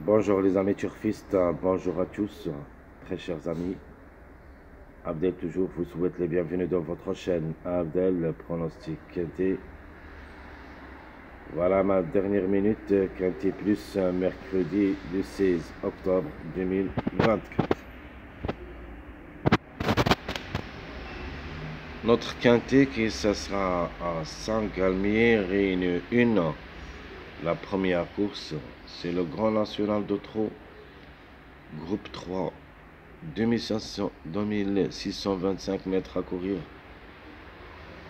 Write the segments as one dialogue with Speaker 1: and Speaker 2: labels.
Speaker 1: Bonjour les amis turfistes, bonjour à tous, très chers amis. Abdel toujours vous souhaite les bienvenus dans votre chaîne Abdel Pronostic Quintet. Voilà ma dernière minute Quintet Plus mercredi le 16 octobre 2024. Notre Quintet qui ça sera à Saint-Galmier et une. La première course, c'est le Grand National de Trot, groupe 3. 2625 mètres à courir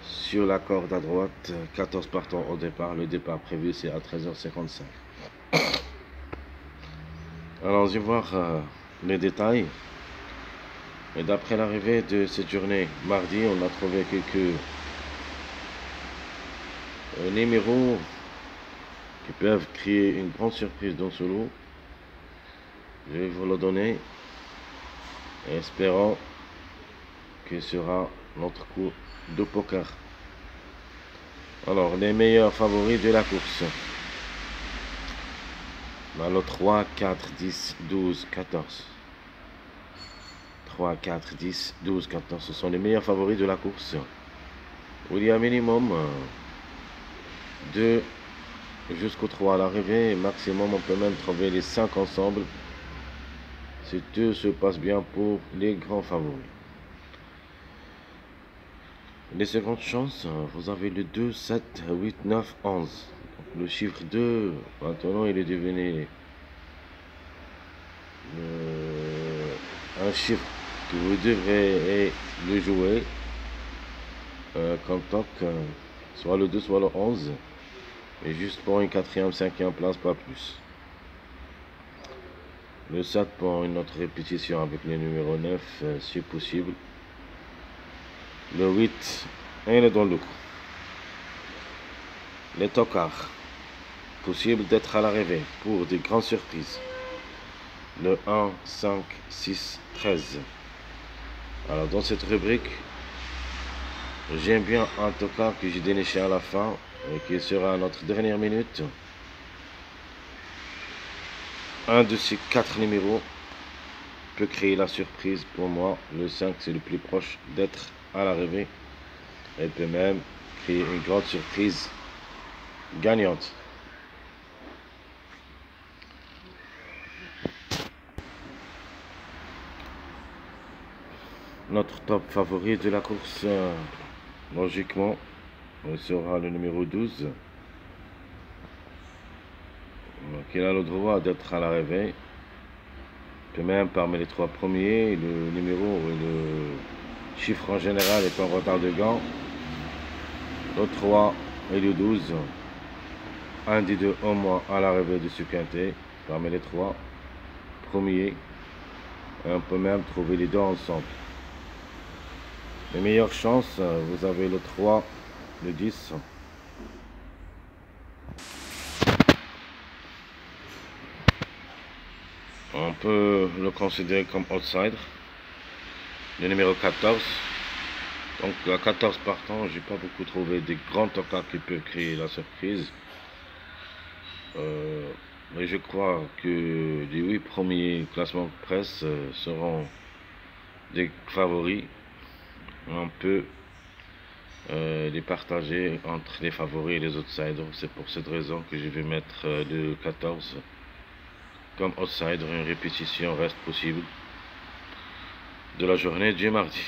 Speaker 1: sur la corde à droite, 14 partants au départ. Le départ prévu c'est à 13h55. Allons-y voir les détails. Et d'après l'arrivée de cette journée mardi, on a trouvé quelques numéros qui peuvent créer une grande surprise dans ce lot. Je vais vous le donner, espérant que ce sera notre coup de poker. Alors, les meilleurs favoris de la course. Le 3, 4, 10, 12, 14. 3, 4, 10, 12, 14. Ce sont les meilleurs favoris de la course. Il y a minimum 2 jusqu'au 3 à l'arrivée. Maximum, on peut même trouver les 5 ensemble. Si tout se passe bien pour les grands favoris. Les secondes chances, vous avez le 2, 7, 8, 9, 11. Le chiffre 2, maintenant, il est devenu un chiffre que vous devrez le jouer comme tant que soit le 2, soit le 11. Et juste pour une 4e, 5e place, pas plus. Le 7 pour une autre répétition avec le numéro 9, si possible. Le 8, il est dans le coup. Les tocards, possible d'être à l'arrivée pour des grandes surprises. Le 1, 5, 6, 13. Alors dans cette rubrique, j'aime bien un tocard que j'ai déniché à la fin et qui sera à notre dernière minute. Un de ces 4 numéros peut créer la surprise pour moi. Le 5 c'est le plus proche d'être à l'arrivée. Elle peut même créer une grande surprise gagnante. Notre top favori de la course, logiquement, sera le numéro 12. Donc, il a le droit d'être à l'arrivée. Peut même parmi les 3 premiers, le numéro et le chiffre en général est en retard de gants. Le 3 et le 12. Un des deux au moins à l'arrivée de ce quintet, parmi les 3 premiers. Et on peut même trouver les deux ensemble. Les meilleures chances, vous avez le 3, le 10. On peut le considérer comme outsider. Le numéro 14. Donc à 14 partants, j'ai pas beaucoup trouvé des grands tocards qui peuvent créer la surprise. Mais je crois que les 8 premiers classements presse seront des favoris. On peut les partager entre les favoris et les outsiders. C'est pour cette raison que je vais mettre le 14 comme outsider. Une répétition reste possible de la journée du mardi.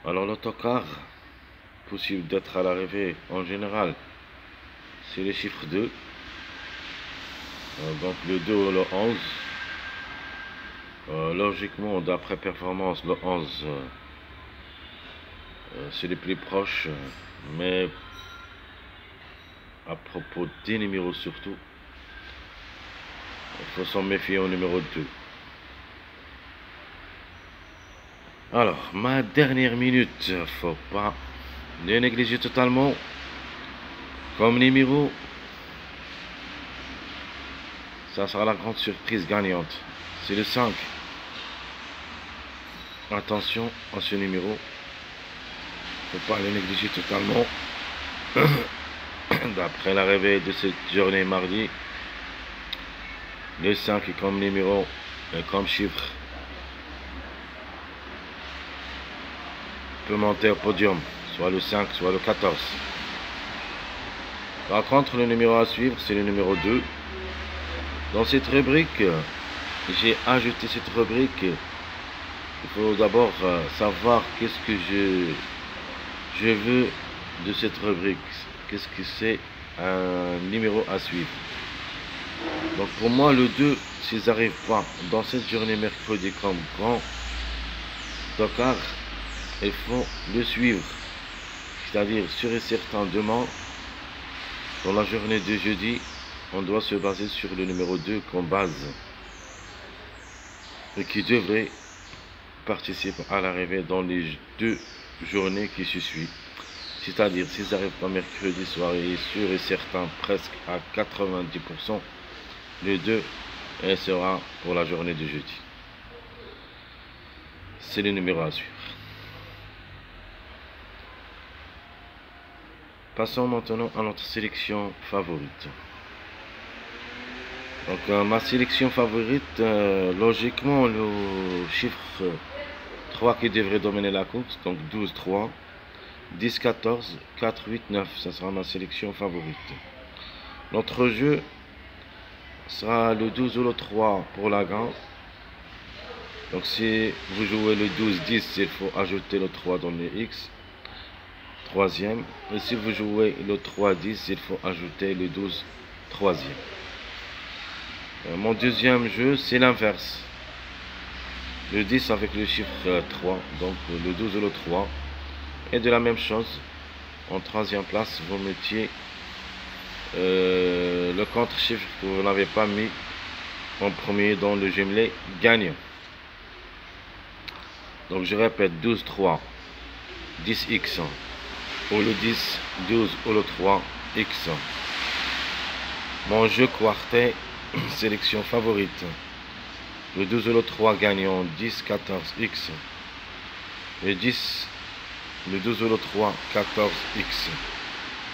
Speaker 1: Alors l'autocar, possible d'être à l'arrivée en général, c'est les chiffres 2. Donc le 2 ou le 11. Logiquement, d'après performance, le 11 c'est les plus proches, mais à propos des numéros surtout, il faut s'en méfier au numéro 2. Alors, ma dernière minute, faut pas le négliger totalement. Comme numéro, ça sera la grande surprise gagnante. C'est le 5. Attention à ce numéro. Faut pas le négliger totalement. D'après l'arrivée de cette journée mardi, Le 5 est comme numéro, comme chiffre, peut monter au podium, soit le 5, soit le 14. Par contre, le numéro à suivre, c'est le numéro 2. Dans cette rubrique, j'ai ajouté cette rubrique. Il faut d'abord savoir qu'est-ce que je veux de cette rubrique. Qu'est-ce que c'est un numéro à suivre. Donc pour moi, le 2, s'ils n'arrivent pas dans cette journée mercredi comme grand tocard, il faut le suivre. C'est-à-dire, sûr et certain, demain, dans la journée de jeudi, on doit se baser sur le numéro 2 comme base. Et qui devrait participer à l'arrivée dans les 2 journées qui se suivent. C'est-à-dire, s'ils n'arrivent pas mercredi soir, il est sûr et certain, presque à 90%, le 2 sera pour la journée de jeudi. C'est le numéro à suivre. Passons maintenant à notre sélection favorite. Donc ma sélection favorite, logiquement le chiffre 3 qui devrait dominer la course, donc 12, 3, 10, 14, 4, 8, 9, ça sera ma sélection favorite. Notre jeu sera le 12 ou le 3 pour la gagne. Donc si vous jouez le 12, 10, il faut ajouter le 3 dans le X. Troisième. Et si vous jouez le 3, 10, il faut ajouter le 12, troisième. Mon deuxième jeu, c'est l'inverse. Le 10 avec le chiffre 3, donc le 12 ou le 3. Et de la même chose, en troisième place, vous mettiez le contre-chiffre que vous n'avez pas mis en premier dans le jumelé gagnant. Donc je répète, 12, 3, 10x, ou le 10, 12 ou le 3, x. Mon jeu quartet, sélection favorite. Le 12 ou le 3 gagnant, 10, 14, x. Le 10, le 12 ou le 3, 14, x.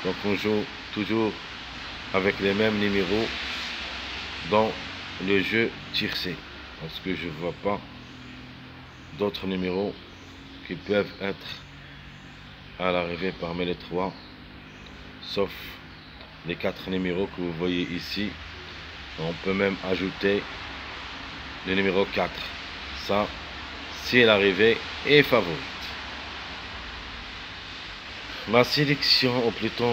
Speaker 1: Donc on joue toujours avec les mêmes numéros dans le jeu tiercé. Parce que je ne vois pas d'autres numéros qui peuvent être à l'arrivée parmi les 3, sauf les 4 numéros que vous voyez ici. On peut même ajouter le numéro 4. Ça, c'est l'arrivée et favorite. Ma sélection, ou plutôt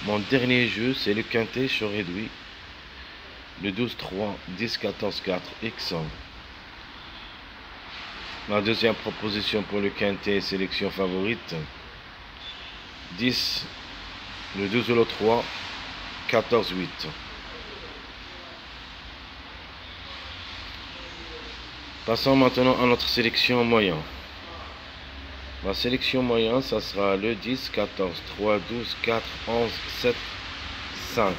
Speaker 1: mon dernier jeu, c'est le quintet sur réduit. Le 12, 3, 10, 14, 4, x. Ma deuxième proposition pour le quintet, sélection favorite. 10, le 12 ou le 3, 14, 8. Passons maintenant à notre sélection moyen. Ma sélection moyen, ça sera le 10, 14, 3, 12, 4, 11, 7, 5.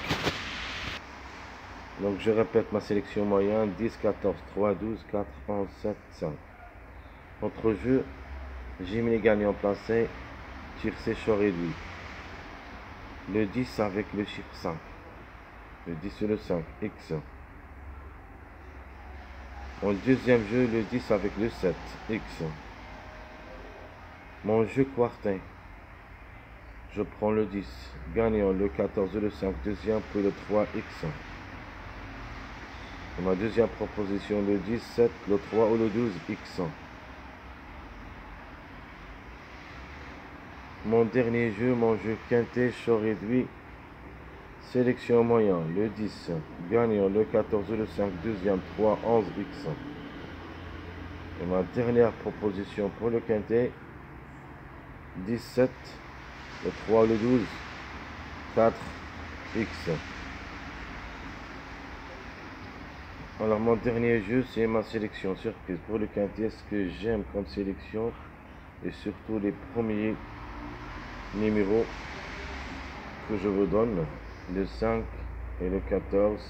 Speaker 1: Donc je répète ma sélection moyenne, 10, 14, 3, 12, 4, 11, 7, 5. Notre jeu, Jimmy gagnant placé, tiercé chaud réduit. Le 10 avec le chiffre 5. Le 10 sur le 5, x. Mon deuxième jeu, le 10 avec le 7, x. Mon jeu quartet, je prends le 10, gagnant le 14 et le 5, deuxième, puis le 3, x. Et ma deuxième proposition, le 10, 7, le 3 ou le 12, x. Mon dernier jeu, mon jeu quintet, chaud réduit, sélection moyen, le 10, gagnant le 14 et le 5, deuxième, 3, 11, x. Et ma dernière proposition pour le quintet, 17, le 3, le 12, 4, x. Alors mon dernier jeu, c'est ma sélection surprise pour le quintet. Ce que j'aime comme sélection, et surtout les premiers numéros que je vous donne, le 5 et le 14,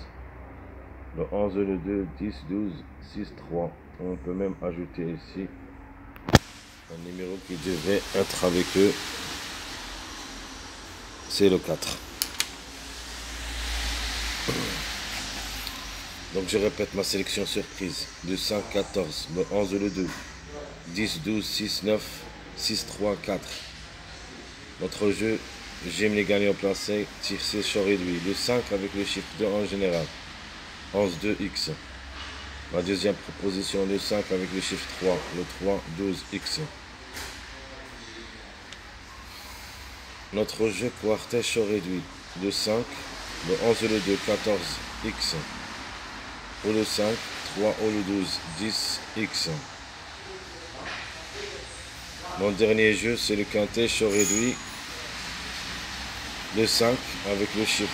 Speaker 1: le 11 et le 2, 10, 12, 6, 3. On peut même ajouter ici un numéro qui devait être avec eux, c'est le 4. Donc je répète ma sélection surprise. Le 5, 14, le 11, le 2, 10, 12, 6, 9, 6, 3, 4. Notre jeu, j'aime les gagnants placés, tiercé, short réduit. Le 5 avec le chiffre 2 en général. 11, 2, X. Ma deuxième proposition, le 5 avec le chiffre 3, le 3, 12, X. Notre jeu quartet short réduit. Le 5, le 11, le 2, 14, X. Ou le 5, 3 ou le 12, 10, X. Mon dernier jeu, c'est le quintet short réduit. Le 5 avec le chiffre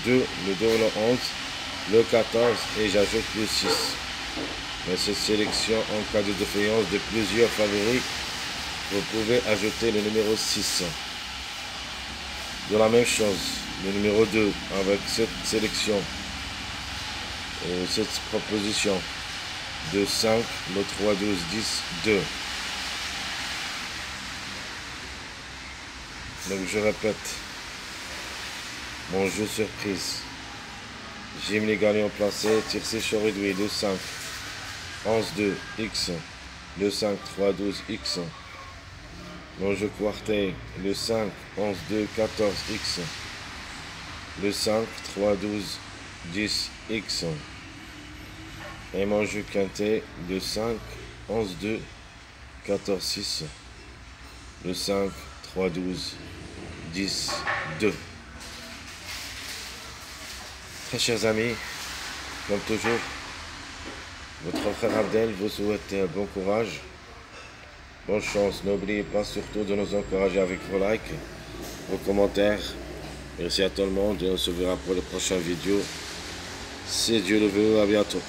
Speaker 1: 2, le 2 ou le 11, le 14 et j'ajoute le 6. Mais cette sélection, en cas de défaillance de plusieurs favoris, vous pouvez ajouter le numéro 6. De la même chose, le numéro 2 avec cette sélection, cette proposition de 5, le 3, 12, 10, 2. Donc je répète, mon jeu surprise. J'aime les gagnants placés, tiercé short réduit, le 5, 11, 2, X, le 5, 3, 12, X. Mon jeu quartet, le 5, 11, 2, 14, X. Le 5, 3, 12, 10, X. Et mon jeu quintet, le 5, 11, 2, 14, 6. Le 5, 3, 12, 10, 2. Très chers amis, comme toujours, votre frère Abdel vous souhaite bon courage, bonne chance. N'oubliez pas surtout de nous encourager avec vos likes, vos commentaires. Merci à tout le monde et on se verra pour les prochaines vidéos. Si Dieu le veut, à bientôt.